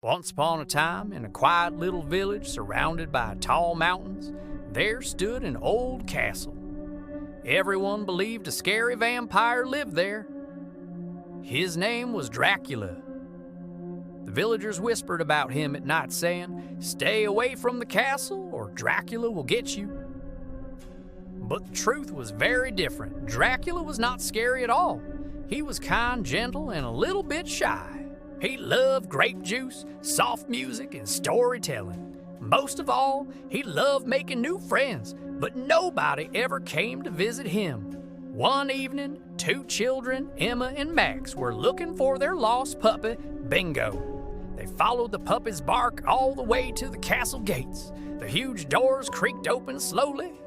Once upon a time, in a quiet little village surrounded by tall mountains, there stood an old castle. Everyone believed a scary vampire lived there. His name was Dracula. The villagers whispered about him at night, saying, "Stay away from the castle or Dracula will get you." But the truth was very different. Dracula was not scary at all. He was kind, gentle, and a little bit shy. He loved grape juice, soft music, and storytelling. Most of all, he loved making new friends, but nobody ever came to visit him. One evening, two children, Emma and Max, were looking for their lost puppy, Bingo. They followed the puppy's bark all the way to the castle gates. The huge doors creaked open slowly,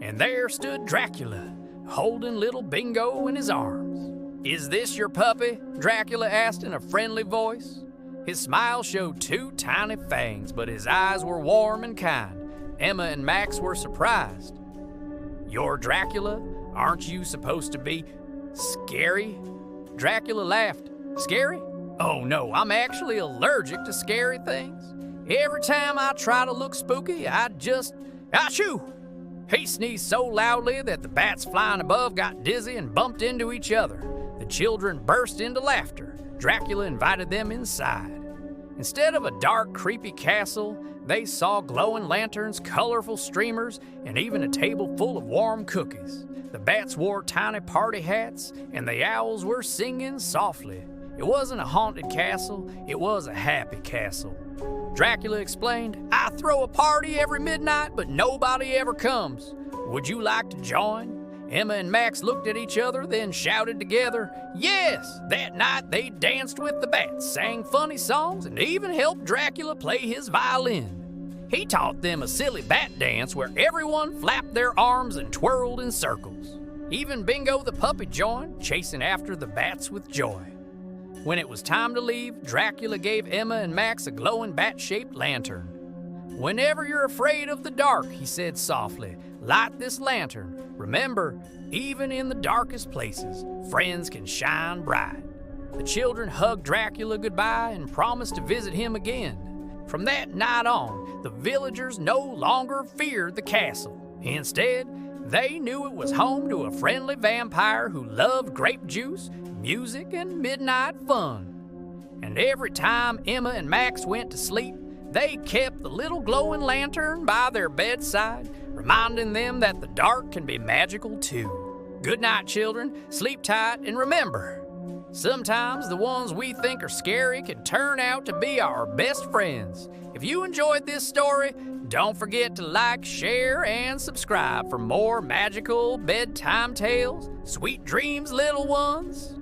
and there stood Dracula, holding little Bingo in his arms. "Is this your puppy?" Dracula asked in a friendly voice. His smile showed two tiny fangs, but his eyes were warm and kind. Emma and Max were surprised. "You're Dracula? Aren't you supposed to be scary?" Dracula laughed. "Scary? Oh no, I'm actually allergic to scary things. Every time I try to look spooky, I just... Achoo!" He sneezed so loudly that the bats flying above got dizzy and bumped into each other. The children burst into laughter. Dracula invited them inside. Instead of a dark, creepy castle, they saw glowing lanterns, colorful streamers, and even a table full of warm cookies. The bats wore tiny party hats, and the owls were singing softly. It wasn't a haunted castle, it was a happy castle. Dracula explained, "I throw a party every midnight, but nobody ever comes. Would you like to join?" Emma and Max looked at each other, then shouted together, "Yes!" That night they danced with the bats, sang funny songs, and even helped Dracula play his violin. He taught them a silly bat dance where everyone flapped their arms and twirled in circles. Even Bingo the puppy joined, chasing after the bats with joy. When it was time to leave, Dracula gave Emma and Max a glowing bat-shaped lantern. "Whenever you're afraid of the dark," he said softly, "light this lantern. Remember, even in the darkest places, friends can shine bright." The children hugged Dracula goodbye and promised to visit him again. From that night on, the villagers no longer feared the castle. Instead, they knew it was home to a friendly vampire who loved grape juice, music, and midnight fun. And every time Emma and Max went to sleep, they kept the little glowing lantern by their bedside, reminding them that the dark can be magical too. Good night, children. Sleep tight, and remember, sometimes the ones we think are scary can turn out to be our best friends. If you enjoyed this story, don't forget to like, share, and subscribe for more magical bedtime tales. Sweet dreams, little ones.